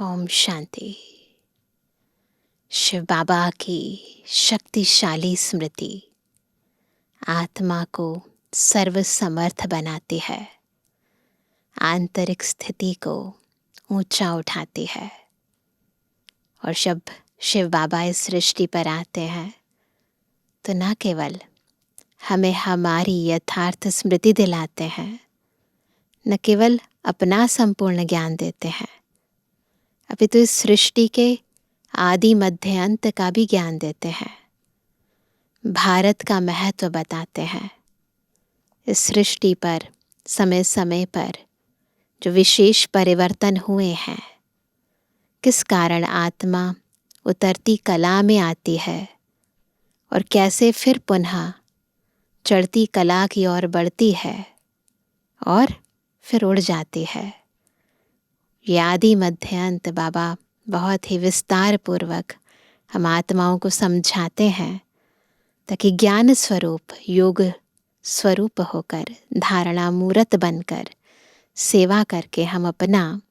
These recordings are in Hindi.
ओम शांति। शिव बाबा की शक्तिशाली स्मृति आत्मा को सर्वसमर्थ बनाती है, आंतरिक स्थिति को ऊंचा उठाती है। और जब शिव बाबा इस सृष्टि पर आते हैं तो न केवल हमें हमारी यथार्थ स्मृति दिलाते हैं, न केवल अपना संपूर्ण ज्ञान देते हैं, अभी तो इस सृष्टि के आदि मध्य अंत का भी ज्ञान देते हैं। भारत का महत्व बताते हैं। इस सृष्टि पर समय समय पर जो विशेष परिवर्तन हुए हैं, किस कारण आत्मा उतरती कला में आती है और कैसे फिर पुनः चढ़ती कला की ओर बढ़ती है और फिर उड़ जाती है। ये आदि मध्य अंत बाबा बहुत ही विस्तार पूर्वक हम आत्माओं को समझाते हैं, ताकि ज्ञान स्वरूप योग स्वरूप होकर धारणा मूर्त बनकर सेवा करके हम अपना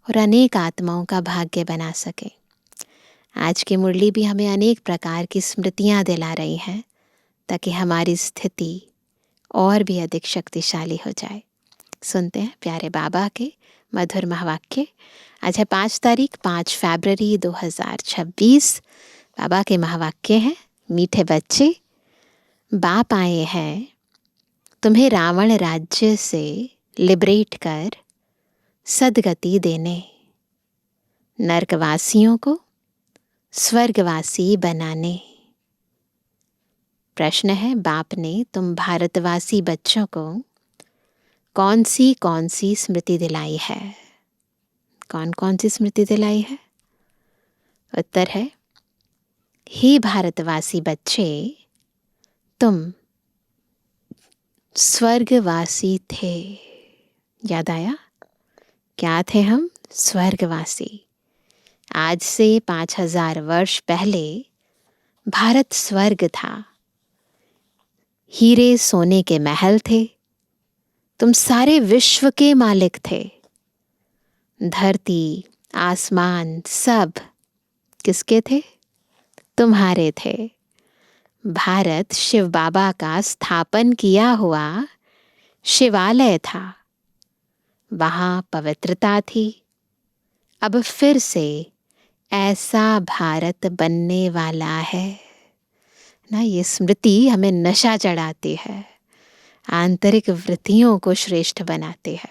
और अनेक आत्माओं का भाग्य बना सकें। आज की मुरली भी हमें अनेक प्रकार की स्मृतियाँ दिला रही हैं, ताकि हमारी स्थिति और भी अधिक शक्तिशाली हो जाए। सुनते हैं प्यारे बाबा के मधुर महावाक्य। आज है 5 फरवरी 2026। बाबा के महावाक्य हैं, मीठे बच्चे, बाप आए हैं तुम्हें रावण राज्य से लिबरेट कर सदगति देने, नरकवासियों को स्वर्गवासी बनाने। प्रश्न है, बाप ने तुम भारतवासी बच्चों को कौन सी स्मृति दिलाई है? कौन सी स्मृति दिलाई है? उत्तर है, हे भारतवासी बच्चे, तुम स्वर्गवासी थे। याद आया? क्या थे हम? स्वर्गवासी। आज से 5000 वर्ष पहले भारत स्वर्ग था। हीरे सोने के महल थे। तुम सारे विश्व के मालिक थे। धरती आसमान सब किसके थे? तुम्हारे थे। भारत शिव बाबा का स्थापन किया हुआ शिवालय था। वहाँ पवित्रता थी। अब फिर से ऐसा भारत बनने वाला है ना। ये स्मृति हमें नशा चढ़ाती है, आंतरिक वृत्तियों को श्रेष्ठ बनाती है।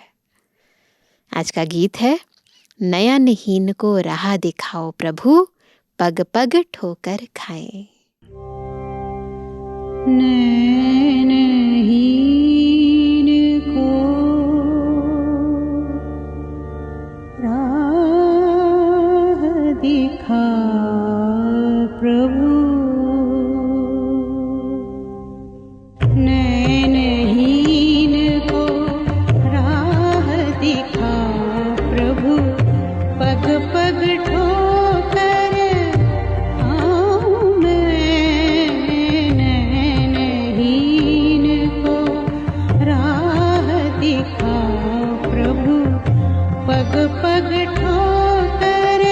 आज का गीत है, नयनहीन को राह दिखाओ प्रभु, पग पग ठोकर खाए। नयनहीन को राह दिखा प्रभु, नयनहीन को राह दिखा प्रभु, पग पग ठोकर खाऊं मैं। नयनहीन को राह दिखा प्रभु, पग पग ठोकर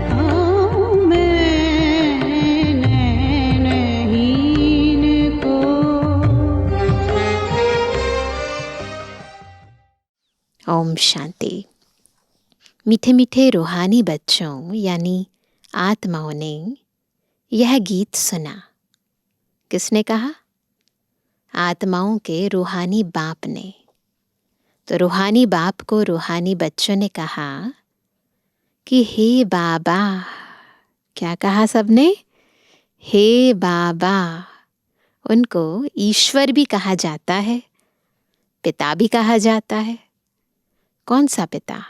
खाऊं मैं। नयनहीन को। ओम शांति। मीठे मीठे रूहानी बच्चों यानी आत्माओं ने यह गीत सुना। किसने कहा? आत्माओं के रूहानी बाप ने। तो रूहानी बाप को रूहानी बच्चों ने कहा कि हे बाबा। क्या कहा सबने? हे बाबा। उनको ईश्वर भी कहा जाता है, पिता भी कहा जाता है। कौन सा पिता?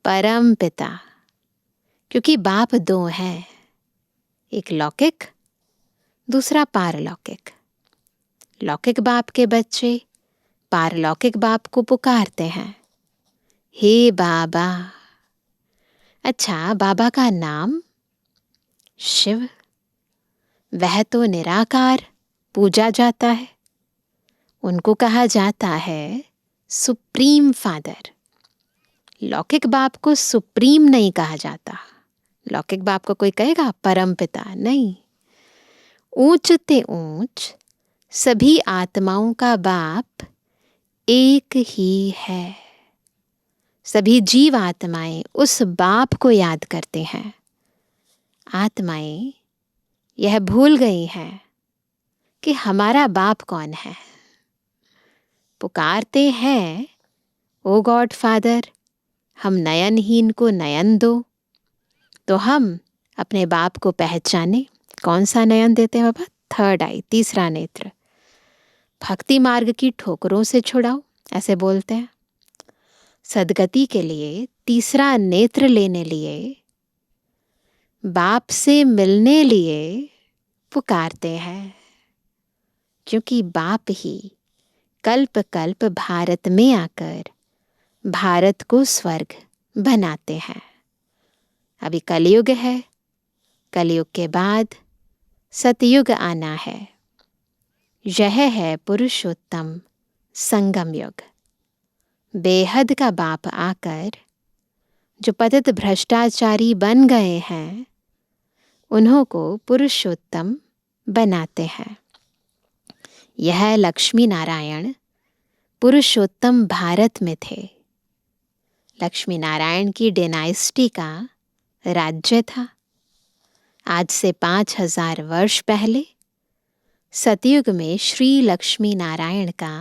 परम पिता। क्योंकि बाप दो हैं, एक लौकिक, दूसरा पारलौकिक। लौकिक बाप के बच्चे पारलौकिक बाप को पुकारते हैं, हे बाबा। अच्छा, बाबा का नाम शिव, वह तो निराकार पूजा जाता है। उनको कहा जाता है सुप्रीम फादर। लौकिक बाप को सुप्रीम नहीं कहा जाता। लौकिक बाप को कोई कहेगा परम पिता? नहीं। ऊंच ते ऊंच सभी आत्माओं का बाप एक ही है। सभी जीव आत्माएं उस बाप को याद करते हैं। आत्माएं यह भूल गई हैं कि हमारा बाप कौन है। पुकारते हैं, ओ गॉड फादर, हम नयनहीन को नयन दो। तो हम अपने बाप को पहचाने। कौन सा नयन देते हैं बाबा? थर्ड आई, तीसरा नेत्र। भक्ति मार्ग की ठोकरों से छुड़ाओ, ऐसे बोलते हैं। सद्गति के लिए तीसरा नेत्र लेने लिए, बाप से मिलने लिए पुकारते हैं, क्योंकि बाप ही कल्प कल्प भारत में आकर भारत को स्वर्ग बनाते हैं। अभी कलयुग है, कलयुग के बाद सतयुग आना है। यह है पुरुषोत्तम संगम युग। बेहद का बाप आकर जो पतित भ्रष्टाचारी बन गए हैं, उन्हों को पुरुषोत्तम बनाते हैं। यह लक्ष्मी नारायण पुरुषोत्तम भारत में थे। लक्ष्मी नारायण की डायनेस्टी का राज्य था। आज से 5000 वर्ष पहले सतयुग में श्री लक्ष्मी नारायण का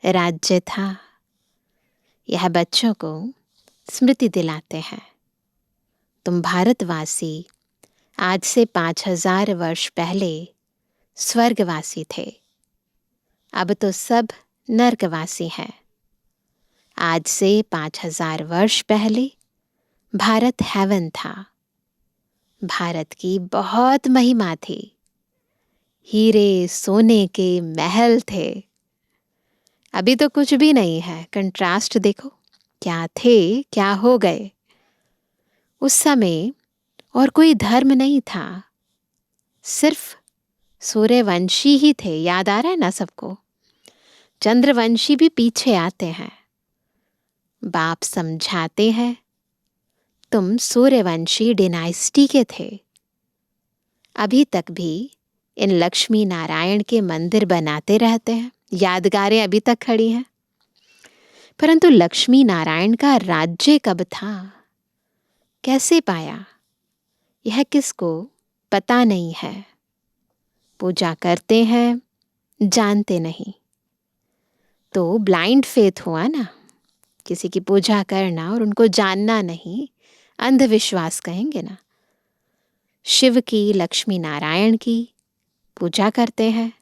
राज्य था। यह बच्चों को स्मृति दिलाते हैं, तुम भारतवासी आज से 5000 वर्ष पहले स्वर्गवासी थे, अब तो सब नरकवासी हैं। आज से 5000 वर्ष पहले भारत हेवन था। भारत की बहुत महिमा थी। हीरे सोने के महल थे। अभी तो कुछ भी नहीं है। कंट्रास्ट देखो, क्या थे क्या हो गए। उस समय और कोई धर्म नहीं था, सिर्फ सूर्यवंशी ही थे। याद आ रहा है ना सबको? चंद्रवंशी भी पीछे आते हैं। बाप समझाते हैं, तुम सूर्यवंशी डायनेस्टी के थे। अभी तक भी इन लक्ष्मी नारायण के मंदिर बनाते रहते हैं, यादगारें अभी तक खड़ी हैं। परंतु लक्ष्मी नारायण का राज्य कब था, कैसे पाया, यह किसको पता नहीं है। पूजा करते हैं, जानते नहीं। तो ब्लाइंड फेथ हुआ ना, किसी की पूजा करना और उनको जानना नहीं, अंधविश्वास कहेंगे ना। शिव की, लक्ष्मी नारायण की पूजा करते हैं,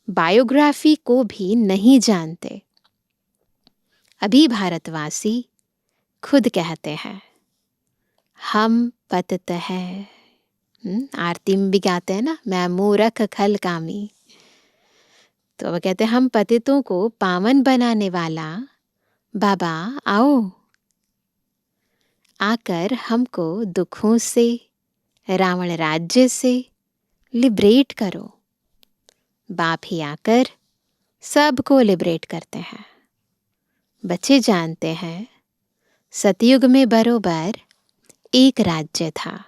बायोग्राफी को भी नहीं जानते। अभी भारतवासी खुद कहते हैं, हम पतित हैं। आरती में भी गाते हैं ना, मैं मूरख खल कामी। तो वो कहते हैं, हम पतितों को पावन बनाने वाला बाबा आओ, आकर हमको दुखों से, रावण राज्य से लिबरेट करो। बाप ही आकर सबको लिबरेट करते हैं। बच्चे जानते हैं, सतयुग में बरोबर एक राज्य था।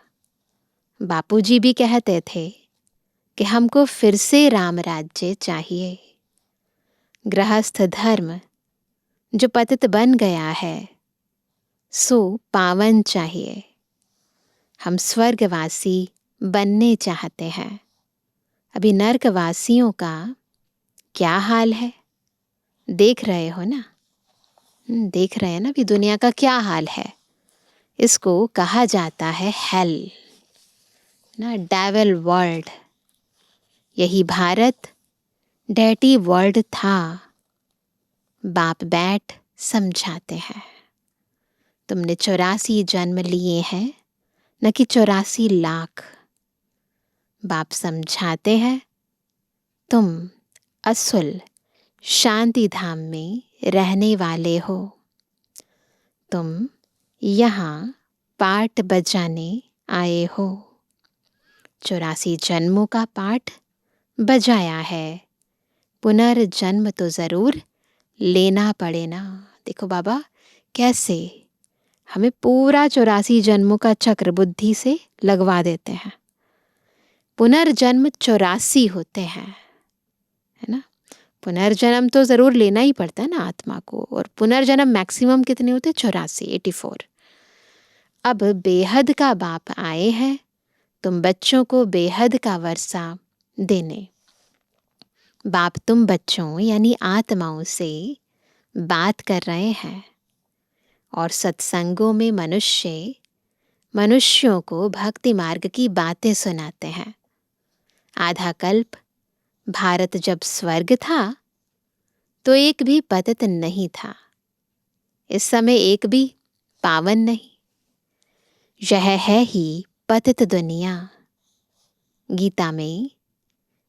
बापूजी भी कहते थे कि हमको फिर से राम राज्य चाहिए। गृहस्थ धर्म जो पतित बन गया है, सो पावन चाहिए। हम स्वर्गवासी बनने चाहते हैं। अभी नरकवासियों का क्या हाल है, देख रहे हो ना? देख रहे हैं ना अभी दुनिया का क्या हाल है। इसको कहा जाता है हेल ना, डेविल वर्ल्ड। यही भारत डैटी वर्ल्ड था। बाप बैठ समझाते हैं, तुमने 84 जन्म लिए हैं, न कि 84 लाख। बाप समझाते हैं, तुम असुल शांति धाम में रहने वाले हो। तुम यहाँ पाठ बजाने आए हो। 84 जन्मों का पाठ बजाया है, पुनर्जन्म तो जरूर लेना पड़े ना। देखो बाबा कैसे हमें पूरा 84 जन्मों का चक्र बुद्धि से लगवा देते हैं। पुनर्जन्म 84 होते हैं, है ना। पुनर्जन्म तो जरूर लेना ही पड़ता है ना आत्मा को। और पुनर्जन्म मैक्सिमम कितने होते हैं? 84, 84। अब बेहद का बाप आए हैं तुम बच्चों को बेहद का वर्षा देने। बाप तुम बच्चों यानी आत्माओं से बात कर रहे हैं और सत्संगों में मनुष्यों को भक्ति मार्ग की बातें सुनाते हैं। आधा कल्प भारत जब स्वर्ग था तो एक भी पतित नहीं था। इस समय एक भी पावन नहीं। यह है ही पतित दुनिया। गीता में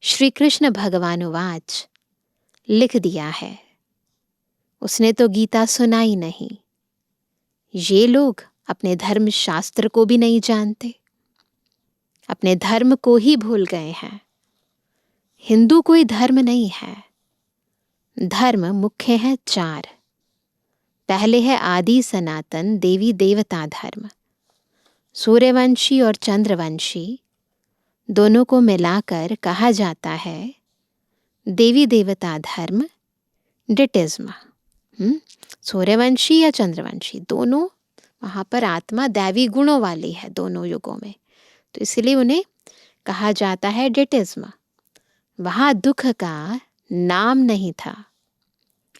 श्री कृष्ण भगवानुवाच लिख दिया है। उसने तो गीता सुनाई नहीं। ये लोग अपने धर्म शास्त्र को भी नहीं जानते, अपने धर्म को ही भूल गए हैं। हिंदू कोई धर्म नहीं है। धर्म मुख्य है 4। पहले है आदि सनातन देवी देवता धर्म। सूर्यवंशी और चंद्रवंशी दोनों को मिलाकर कहा जाता है देवी देवता धर्म, डिटिज्म। सूर्यवंशी या चंद्रवंशी दोनों, वहाँ पर आत्मा दैवी गुणों वाली है दोनों युगों में, तो इसलिए उन्हें कहा जाता है डिटिज्म। वहाँ दुख का नाम नहीं था।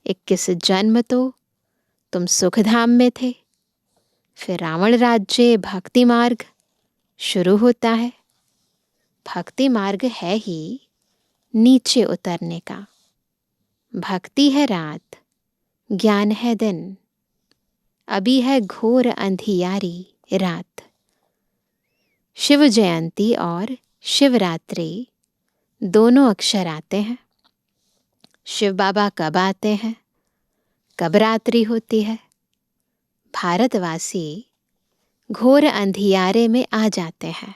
21 जन्म तो तुम सुखधाम में थे। फिर रावण राज्य भक्ति मार्ग शुरू होता है। भक्ति मार्ग है ही नीचे उतरने का। भक्ति है रात, ज्ञान है दिन। अभी है घोर अंधियारी रात। शिव जयंती और शिवरात्रि दोनों अक्षर आते हैं। शिव बाबा कब आते हैं, कब रात्रि होती है? भारतवासी घोर अंधियारे में आ जाते हैं,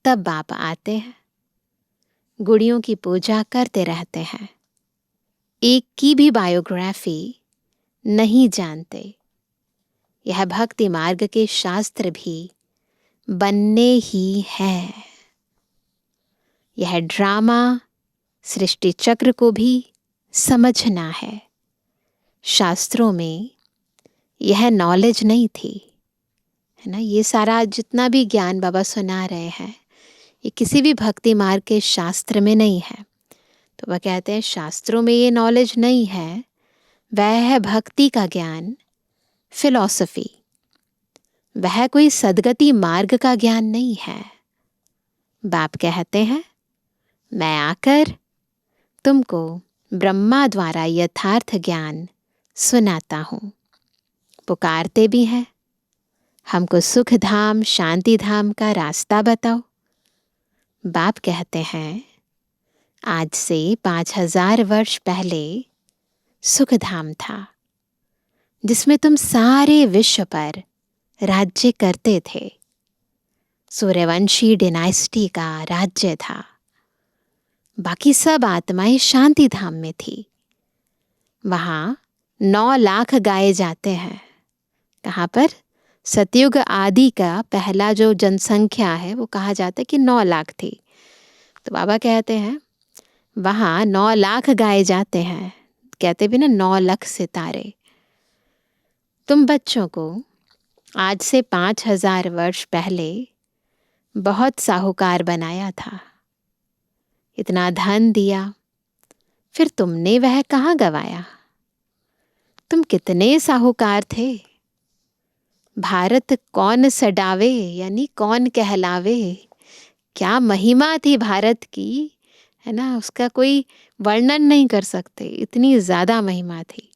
तब बाप आते हैं। गुड़ियों की पूजा करते रहते हैं, एक की भी बायोग्राफी नहीं जानते। यह भक्ति मार्ग के शास्त्र भी बनने ही हैं। यह ड्रामा सृष्टि चक्र को भी समझना है। शास्त्रों में यह नॉलेज नहीं थी, है ना। ये सारा जितना भी ज्ञान बाबा सुना रहे हैं, ये किसी भी भक्ति मार्ग के शास्त्र में नहीं है। तो वह कहते हैं शास्त्रों में ये नॉलेज नहीं है, वह है भक्ति का ज्ञान, फिलॉसफी। वह कोई सदगति मार्ग का ज्ञान नहीं है। बाप कहते हैं मैं आकर तुमको ब्रह्मा द्वारा यथार्थ ज्ञान सुनाता हूँ। पुकारते भी हैं हमको सुख धाम शांति धाम का रास्ता बताओ। बाप कहते हैं आज से 5000 वर्ष पहले सुख धाम था, जिसमें तुम सारे विश्व पर राज्य करते थे। सूर्यवंशी डिनाइस्टी का राज्य था। बाकी सब आत्माएं शांति धाम में थी। वहाँ 9 लाख गाए जाते हैं। कहाँ पर? सतयुग आदि का पहला जो जनसंख्या है वो कहा जाता है कि 9 लाख थी। तो बाबा कहते हैं वहाँ 9 लाख गाए जाते हैं। कहते भी ना 9 लाख सितारे। तुम बच्चों को आज से 5000 वर्ष पहले बहुत साहूकार बनाया था, इतना धन दिया, फिर तुमने वह कहाँ गवाया? तुम कितने साहूकार थे? भारत कौन सडावे, यानी कौन कहलावे। क्या महिमा थी भारत की, है ना। उसका कोई वर्णन नहीं कर सकते, इतनी ज़्यादा महिमा थी।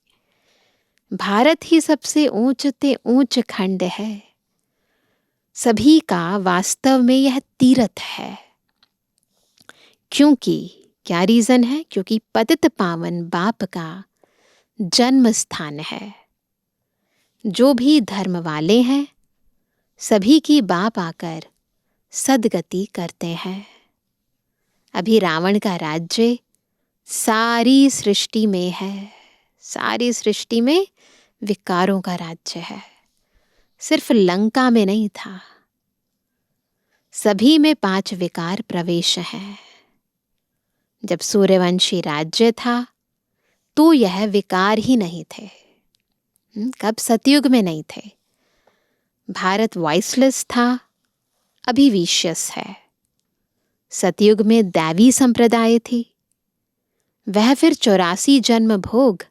भारत ही सबसे ऊंचते ऊंच खंड है। सभी का वास्तव में यह तीर्थ है। क्योंकि क्या रीज़न है? क्योंकि पतित पावन बाप का जन्म स्थान है। जो भी धर्म वाले हैं सभी की बाप आकर सदगति करते हैं। अभी रावण का राज्य सारी सृष्टि में है। सारी सृष्टि में विकारों का राज्य है। सिर्फ लंका में नहीं था, सभी में 5 विकार प्रवेश हैं। जब सूर्यवंशी राज्य था तो यह विकार ही नहीं थे। कब? सतयुग में नहीं थे। भारत वॉइसलेस था, अभी विशियस है। सतयुग में दैवी संप्रदाय थी, वह फिर 84 जन्म भोग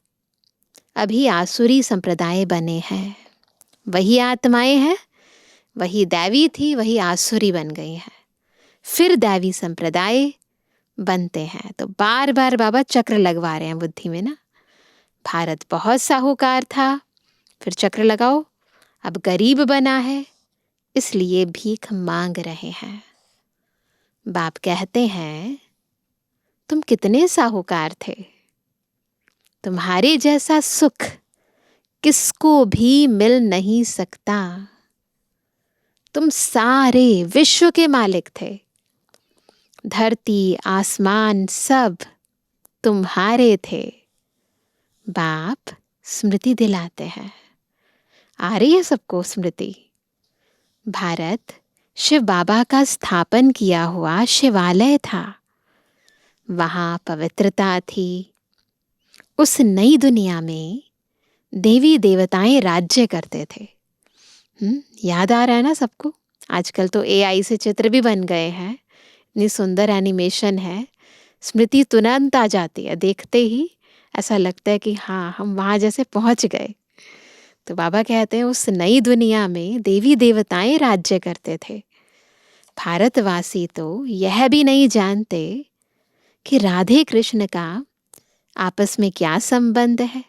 अभी आसुरी संप्रदाय बने हैं। वही आत्माएं हैं, वही दैवी थी, वही आसुरी बन गई है, फिर दैवी संप्रदाय बनते हैं। तो बार बार बाबा चक्र लगवा रहे हैं बुद्धि में ना। भारत बहुत साहूकार था, फिर चक्र लगाओ, अब गरीब बना है इसलिए भीख मांग रहे हैं। बाप कहते हैं तुम कितने साहूकार थे, तुम्हारे जैसा सुख किसको भी मिल नहीं सकता। तुम सारे विश्व के मालिक थे, धरती आसमान सब तुम्हारे थे। बाप स्मृति दिलाते हैं, आ रही है सबको स्मृति। भारत शिव बाबा का स्थापन किया हुआ शिवालय था, वहां पवित्रता थी। उस नई दुनिया में देवी देवताएं राज्य करते थे। याद आ रहा है ना सबको? आजकल तो एआई से चित्र भी बन गए हैं, इतनी सुंदर एनिमेशन है, स्मृति तुरंत आ जाती है, देखते ही ऐसा लगता है कि हाँ हम वहाँ जैसे पहुँच गए। तो बाबा कहते हैं उस नई दुनिया में देवी देवताएं राज्य करते थे। भारतवासी तो यह भी नहीं जानते कि राधे कृष्ण का आपस में क्या संबंध है।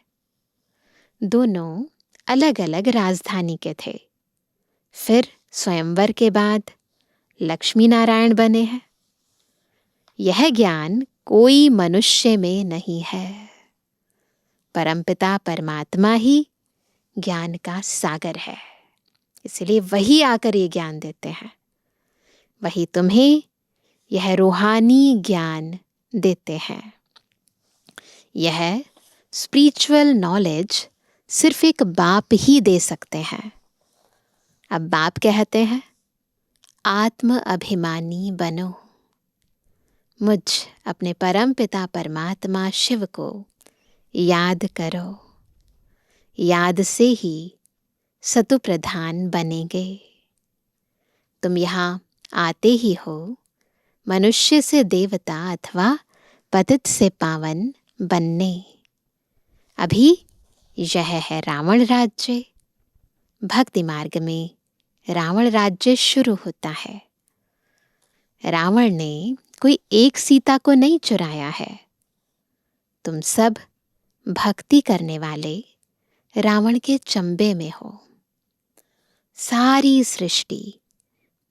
दोनों अलग अलग राजधानी के थे, फिर स्वयंवर के बाद लक्ष्मी नारायण बने हैं। यह ज्ञान कोई मनुष्य में नहीं है, परमपिता परमात्मा ही ज्ञान का सागर है। इसलिए वही आकर ये ज्ञान देते हैं, वही तुम्हें यह रूहानी ज्ञान देते हैं। यह स्पिरिचुअल नॉलेज सिर्फ एक बाप ही दे सकते हैं। अब बाप कहते हैं आत्म अभिमानी बनो, मुझ अपने परम पिता परमात्मा शिव को याद करो, याद से ही सतु प्रधान बनेंगे। तुम यहाँ आते ही हो मनुष्य से देवता अथवा पतित से पावन बनने। अभी यह है रावण राज्य। भक्ति मार्ग में रावण राज्य शुरू होता है। रावण ने कोई एक सीता को नहीं चुराया है। तुम सब भक्ति करने वाले रावण के चंबे में हो। सारी सृष्टि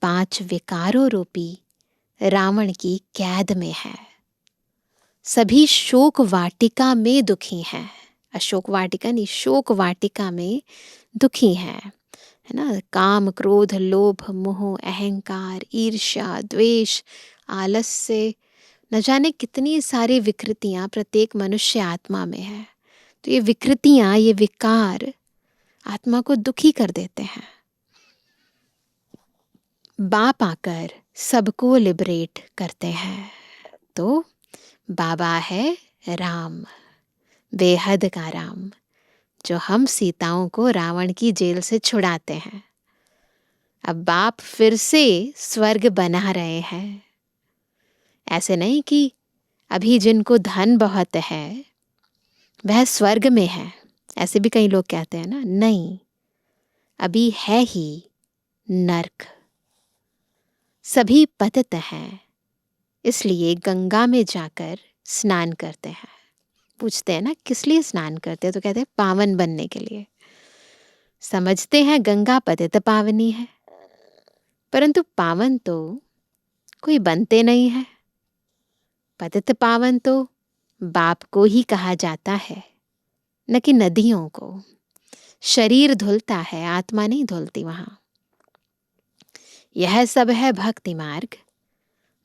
5 विकारों रूपी रावण की कैद में है। सभी शोक वाटिका में दुखी हैं। अशोक वाटिका नहीं, शोक वाटिका में दुखी हैं, है ना। काम क्रोध लोभ मोह अहंकार ईर्ष्या द्वेष आलस्य, न जाने कितनी सारी विकृतियां प्रत्येक मनुष्य आत्मा में है। तो ये विकृतियां, ये विकार आत्मा को दुखी कर देते हैं। बाप आकर सबको लिबरेट करते हैं। तो बाबा है राम, बेहद का राम, जो हम सीताओं को रावण की जेल से छुड़ाते हैं। अब बाप फिर से स्वर्ग बना रहे हैं। ऐसे नहीं कि अभी जिनको धन बहुत है वह स्वर्ग में है, ऐसे भी कई लोग कहते हैं ना। नहीं, अभी है ही नर्क। सभी पतित हैं, इसलिए गंगा में जाकर स्नान करते हैं। पूछते हैं ना किस लिए स्नान करते हैं, तो कहते हैं पावन बनने के लिए। समझते हैं गंगा पतित पावनी है, परंतु पावन तो कोई बनते नहीं है। पतित पावन तो बाप को ही कहा जाता है, न कि नदियों को। शरीर धुलता है, आत्मा नहीं धुलती वहां। यह सब है भक्ति मार्ग।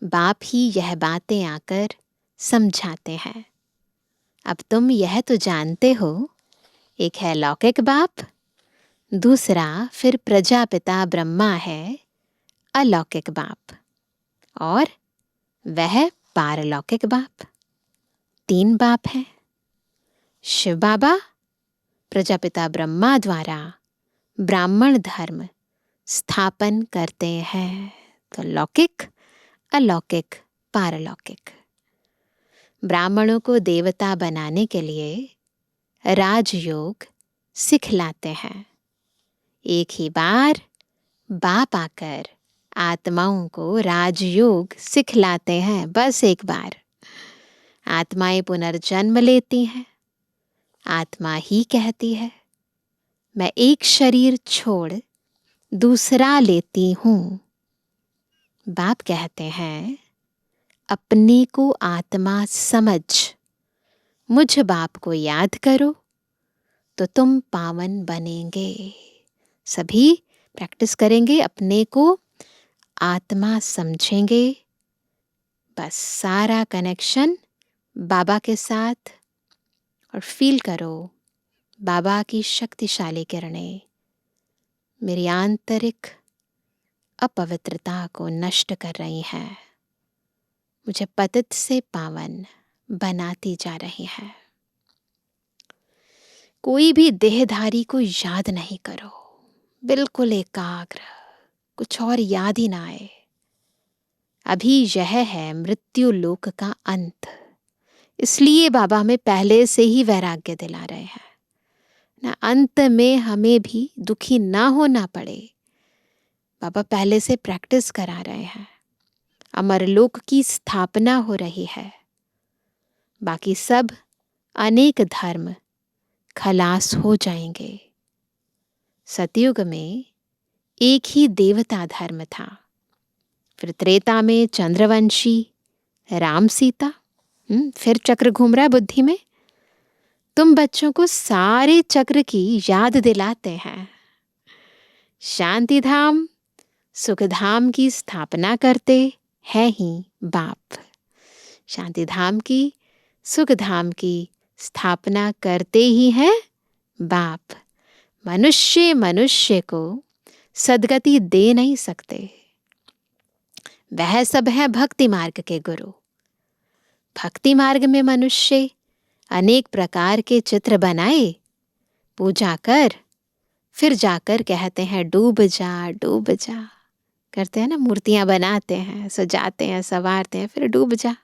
बाप ही यह बातें आकर समझाते हैं। अब तुम यह तो जानते हो, एक है लौकिक बाप, दूसरा फिर प्रजापिता ब्रह्मा है अलौकिक बाप, और वह पारलौकिक बाप। 3 बाप हैं। शिव बाबा प्रजापिता ब्रह्मा द्वारा ब्राह्मण धर्म स्थापन करते हैं। तो लौकिक अलौकिक पारलौकिक। ब्राह्मणों को देवता बनाने के लिए राजयोग सिखलाते हैं। एक ही बार बाप आकर आत्माओं को राजयोग सिखलाते हैं, बस एक बार। आत्माएं पुनर्जन्म लेती हैं। आत्मा ही कहती है मैं एक शरीर छोड़ दूसरा लेती हूँ। बाप कहते हैं, अपने को आत्मा समझ मुझ बाप को याद करो तो तुम पावन बनेंगे। सभी प्रैक्टिस करेंगे, अपने को आत्मा समझेंगे। बस सारा कनेक्शन बाबा के साथ, और फील करो बाबा की शक्तिशाली किरणें मेरी आंतरिक अपवित्रता को नष्ट कर रही हैं, मुझे पतित से पावन बनाती जा रही हैं। कोई भी देहधारी को याद नहीं करो, बिल्कुल एकाग्र, कुछ और याद ही ना आए। अभी यह है मृत्यु लोक का अंत, इसलिए बाबा हमें पहले से ही वैराग्य दिला रहे हैं ना, अंत में हमें भी दुखी ना होना पड़े। बाबा पहले से प्रैक्टिस करा रहे हैं। अमरलोक की स्थापना हो रही है, बाकी सब अनेक धर्म खलास हो जाएंगे। सतयुग में एक ही देवता धर्म था, फिर त्रेता में चंद्रवंशी राम सीता, फिर चक्र घूम रहा है बुद्धि में। तुम बच्चों को सारे चक्र की याद दिलाते हैं। शांति धाम सुख धाम की स्थापना करते हैं ही बाप। शांति धाम की सुख धाम की स्थापना करते ही हैं बाप। मनुष्य मनुष्य को सद्गति दे नहीं सकते, वह सब है भक्ति मार्ग के गुरु। भक्ति मार्ग में मनुष्य अनेक प्रकार के चित्र बनाए, पूजा कर, फिर जाकर कहते हैं डूब जा डूब जा। करते हैं ना, मूर्तियां बनाते हैं, सजाते हैं, संवारते हैं, फिर डूब जा।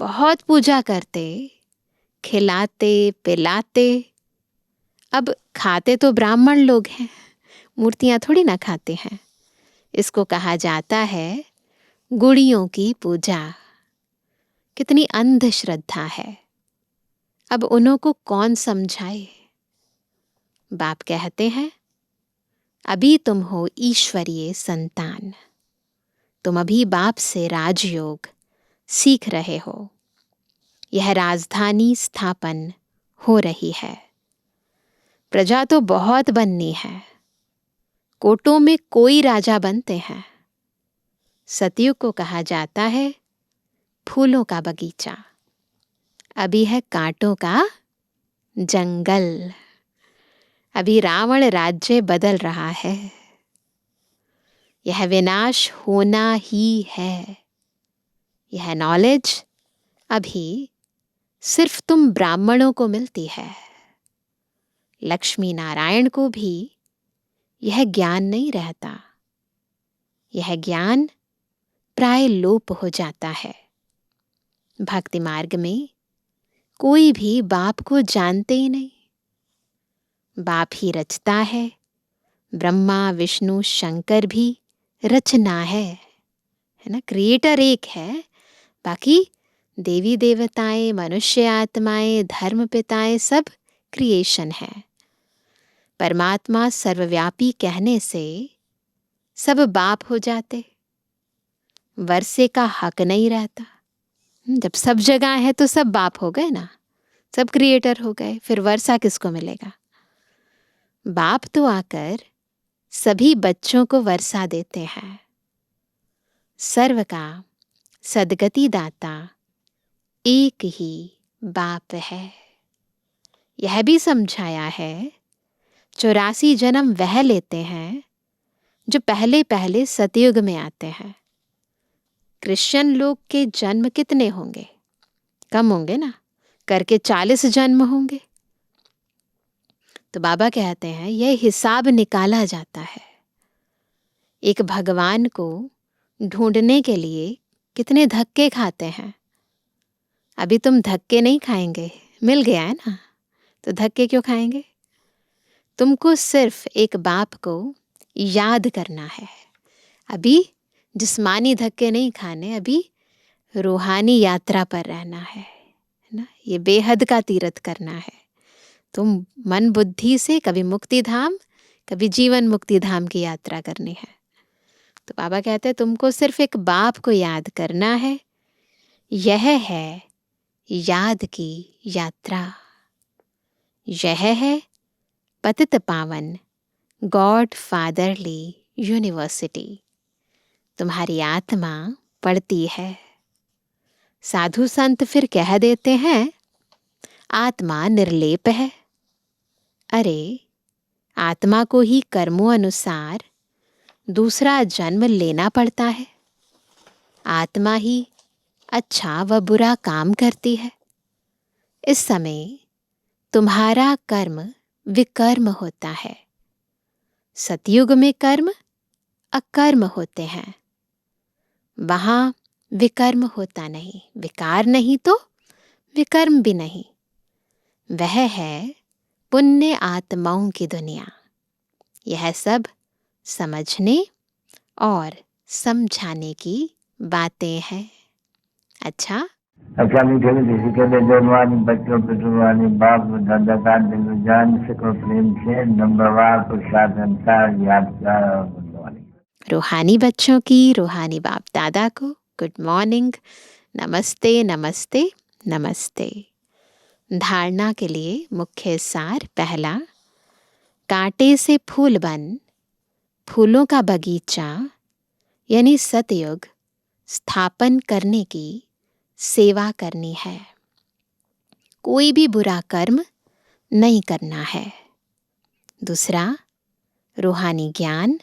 बहुत पूजा करते, खिलाते पिलाते। अब खाते तो ब्राह्मण लोग हैं, मूर्तियां थोड़ी ना खाते हैं। इसको कहा जाता है गुड़ियों की पूजा। कितनी अंधश्रद्धा है। अब उन्हों को कौन समझाए। बाप कहते हैं, अभी तुम हो ईश्वरीय संतान, तुम अभी बाप से राजयोग सीख रहे हो। यह राजधानी स्थापन हो रही है। प्रजा तो बहुत बननी है, कोटों में कोई राजा बनते हैं। सतयुग को कहा जाता है फूलों का बगीचा, अभी है कांटों का जंगल। अभी रावण राज्य बदल रहा है। यह विनाश होना ही है। यह नॉलेज अभी सिर्फ तुम ब्राह्मणों को मिलती है। लक्ष्मी नारायण को भी यह ज्ञान नहीं रहता। यह ज्ञान प्राय लोप हो जाता है। भक्ति मार्ग में कोई भी बाप को जानते ही नहीं। बाप ही रचता है, ब्रह्मा विष्णु शंकर भी रचना है ना। क्रिएटर एक है, बाकी देवी देवताएं, मनुष्य आत्माएं, धर्म पिताएं सब क्रिएशन है। परमात्मा सर्वव्यापी कहने से सब बाप हो जाते, वर्षे का हक नहीं रहता। जब सब जगह है तो सब बाप हो गए ना, सब क्रिएटर हो गए, फिर वर्षा किसको मिलेगा। बाप तो आकर सभी बच्चों को वर्षा देते हैं। सर्व का सद्गति दाता एक ही बाप है। यह भी समझाया है 84 जन्म वह लेते हैं जो पहले पहले सतयुग में आते हैं। क्रिश्चियन लोग के जन्म कितने होंगे? कम होंगे ना, करके 40 जन्म होंगे। तो बाबा कहते हैं यह हिसाब निकाला जाता है। एक भगवान को ढूंढने के लिए कितने धक्के खाते हैं। अभी तुम धक्के नहीं खाएंगे, मिल गया है ना, तो धक्के क्यों खाएंगे। तुमको सिर्फ एक बाप को याद करना है। अभी जिस्मानी धक्के नहीं खाने, अभी रूहानी यात्रा पर रहना है ना। ये बेहद का तीर्थ करना है। तुम मन बुद्धि से कभी मुक्ति धाम, कभी जीवन मुक्ति धाम की यात्रा करनी है। तो बाबा कहते हैं तुमको सिर्फ एक बाप को याद करना है। यह है याद की यात्रा। यह है पतित पावन गॉड फादरली यूनिवर्सिटी। तुम्हारी आत्मा पढ़ती है। साधु संत फिर कह देते हैं आत्मा निर्लेप है। अरे आत्मा को ही कर्मों अनुसार दूसरा जन्म लेना पड़ता है। आत्मा ही अच्छा व बुरा काम करती है। इस समय तुम्हारा कर्म विकर्म होता है। सतयुग में कर्म अकर्म होते हैं। वहां विकर्म होता नहीं, विकार नहीं तो विकर्म भी नहीं। वह है पुण्य आत्माओं की दुनिया। यह सब समझने और समझाने की बातें हैं। अच्छा मीठे मीठे सिकले जवानी बच्चों पे जुबानी बाप दादा का दिल जान सको प्रेम से नंबरवार प्रसाद अंसार यादगार और बुलवानी। रूहानी बच्चों की रूहानी बाप दादा को गुड मॉर्निंग, नमस्ते नमस्ते नमस्ते। धारणा के लिए मुख्य सार। पहला, कांटे से फूल बन फूलों का बगीचा यानी सतयुग स्थापन करने की सेवा करनी है। कोई भी बुरा कर्म नहीं करना है। दूसरा, रूहानी ज्ञान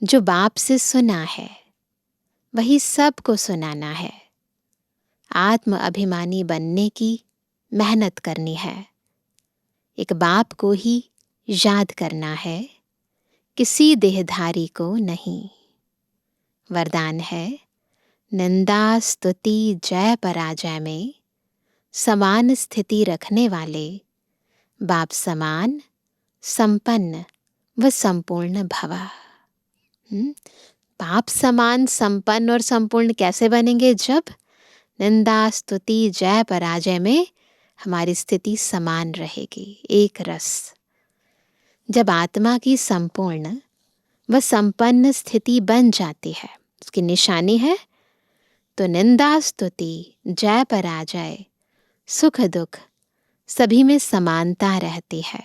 जो बाप से सुना है वही सबको सुनाना है। आत्म अभिमानी बनने की मेहनत करनी है। एक बाप को ही याद करना है, किसी देहधारी को नहीं। वरदान है निंदा स्तुति जय पराजय में समान स्थिति रखने वाले बाप समान संपन्न व संपूर्ण भवा। बाप समान संपन्न और संपूर्ण कैसे बनेंगे? जब निंदा स्तुति जय पराजय में हमारी स्थिति समान रहेगी, एक रस। जब आत्मा की संपूर्ण व संपन्न स्थिति बन जाती है, उसकी निशानी है तो निंदा स्तुति जय पराजय सुख दुख सभी में समानता रहती है।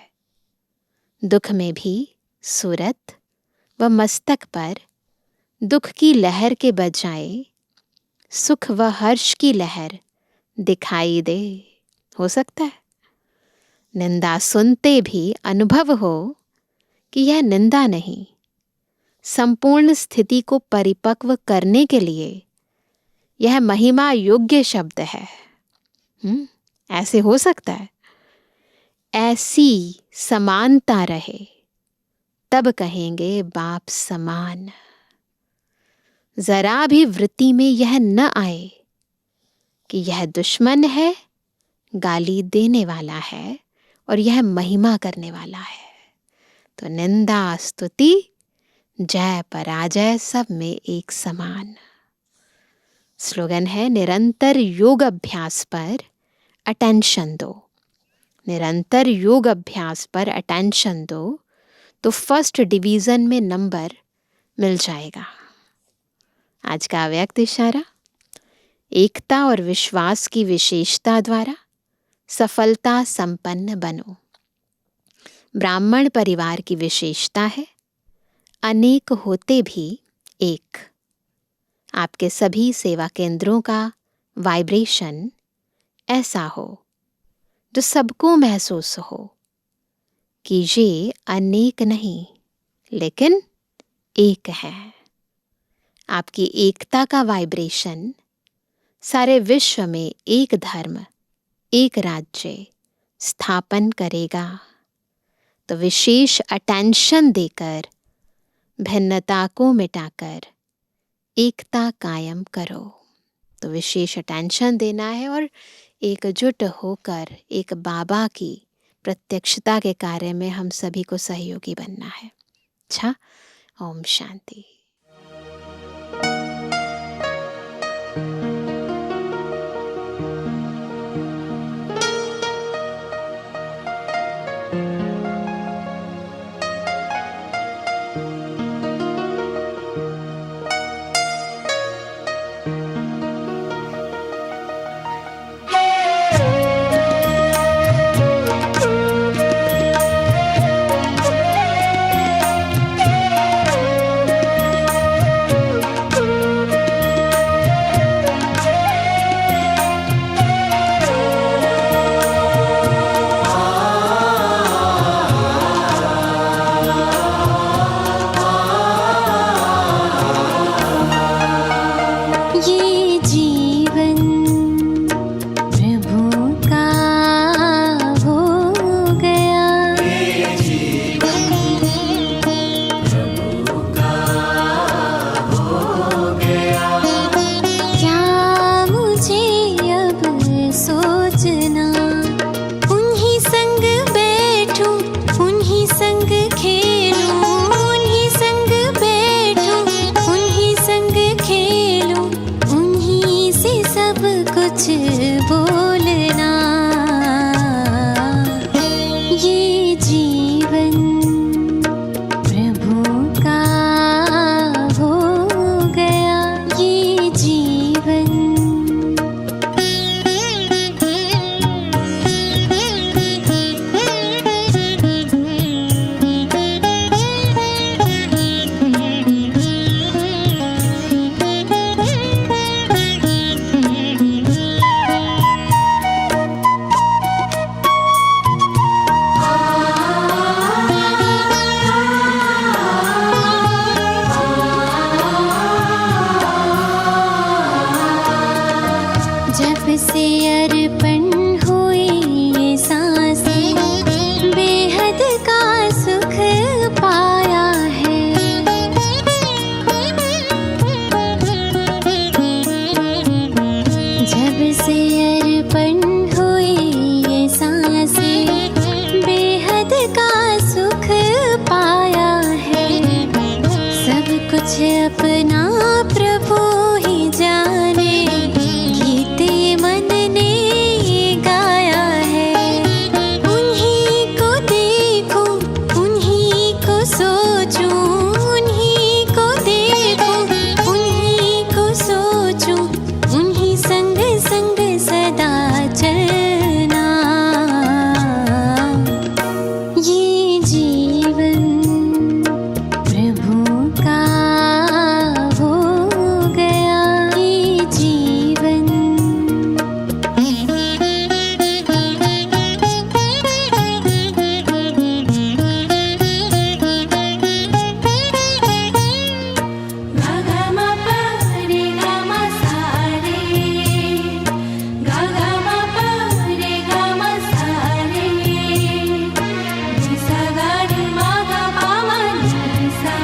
दुख में भी सूरत व मस्तक पर दुख की लहर के बजाय सुख व हर्ष की लहर दिखाई दे। हो सकता है निंदा सुनते भी अनुभव हो कि यह निंदा नहीं, संपूर्ण स्थिति को परिपक्व करने के लिए यह महिमा योग्य शब्द है। ऐसे हो सकता है। ऐसी समानता रहे तब कहेंगे बाप समान। जरा भी वृत्ति में यह न आए कि यह दुश्मन है, गाली देने वाला है और यह महिमा करने वाला है। तो निंदा स्तुति जय पराजय सब में एक समान। स्लोगन है निरंतर योग अभ्यास पर अटेंशन दो। निरंतर योग अभ्यास पर अटेंशन दो तो फर्स्ट डिवीजन में नंबर मिल जाएगा। आज का अव्यक्त इशारा, एकता और विश्वास की विशेषता द्वारा सफलता संपन्न बनो। ब्राह्मण परिवार की विशेषता है अनेक होते भी एक। आपके सभी सेवा केंद्रों का वाइब्रेशन ऐसा हो जो सबको महसूस हो कि ये अनेक नहीं लेकिन एक है। आपकी एकता का वाइब्रेशन सारे विश्व में एक धर्म एक राज्य स्थापन करेगा। तो विशेष अटेंशन देकर भिन्नता को मिटाकर एकता कायम करो। तो विशेष अटेंशन देना है और एकजुट होकर एक बाबा की प्रत्यक्षता के कार्य में हम सभी को सहयोगी बनना है। अच्छा, ओम शांति। मुझे अपना प्रभु ही जाने, गीत मन ने गाया है। उन्हीं को देखूं, उन्हीं को सोचूं, उन्हीं को देखूं, उन्हीं को सोचूं, उन्हीं संग संग सदा चलना। ये जीवन प्रभु का हो गया, ये जीवन। गा गा मा पा रे गा मा सा रे, गा गा मा पा रे गा मा सा रे, नि सा गा रे मा गा पा मा नि सा।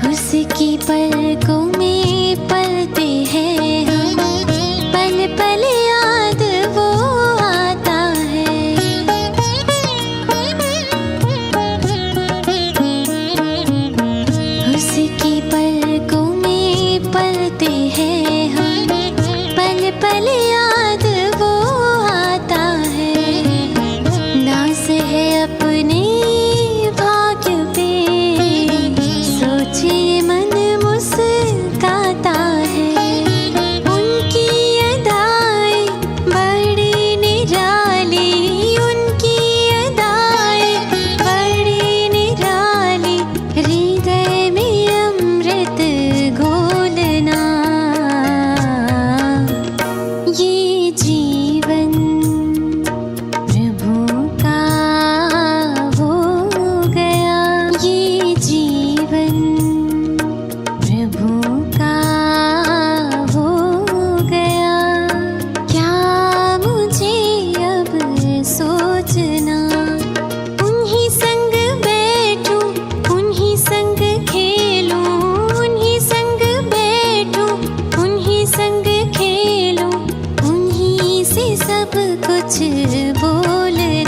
उसकी पलकों में पलते हैं हम, पल पल याद वो आता है। उसकी पलकों में पलते हैं हम, पल पल याद वो आता है। नाज है अपने भाग्य पे, सोचे मन मुस्काता है। उनकी अदाएं बड़ी निराली, उनकी अदाएं बड़ी निराली, हृदय में अमृत घोलना। ये जीवन प्रभु का हो गया, ये जीवन प्रभु का हो गया। क्या मुझे अब सोचना, उन्हीं संग बैठूं, उन्हीं संग खेलूं, उन्हीं संग बैठूं, उन्हीं संग खेलूं, उन्हीं से सब कुछ बोलना।